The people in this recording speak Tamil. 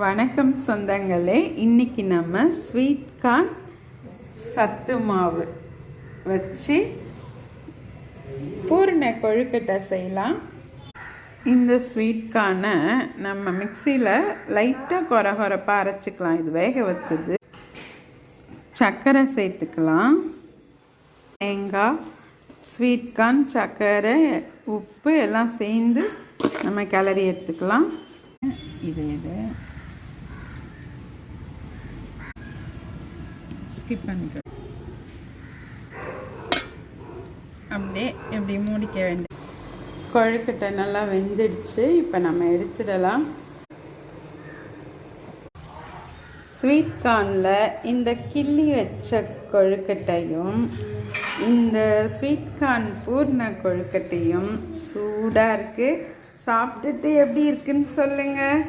வணக்கம் சொந்தங்களே, இன்றைக்கி நம்ம ஸ்வீட் கார்ன் சத்து மாவு வச்சு பூரண கொழுக்கட்டை செய்யலாம். இந்த ஸ்வீட் கார்னை நம்ம மிக்சியில் லைட்டாக கொரகொரப்பாக அரைச்சிக்கலாம். இது வேக வச்சது. சர்க்கரை சேர்த்துக்கலாம். தேங்காய், ஸ்வீட் கார்ன், சர்க்கரை, உப்பு எல்லாம் சேர்ந்து நம்ம கிளறி எடுத்துக்கலாம். இது ஸ்கிப் பண்ணிக்கலாம். அப்படியே இப்படி மூடிக்க வேண்டிய கொழுக்கட்டை நல்லா வெந்துடுச்சு. இப்போ நம்ம எடுத்துடலாம். ஸ்வீட் கார்னில் இந்த கிள்ளி வச்ச கொழுக்கட்டையும் இந்த ஸ்வீட் கார்ன் பூர்ண கொழுக்கட்டையும் சூடாக இருக்குது. சாப்பிட்டுட்டு எப்படி இருக்குன்னு சொல்லுங்கள்.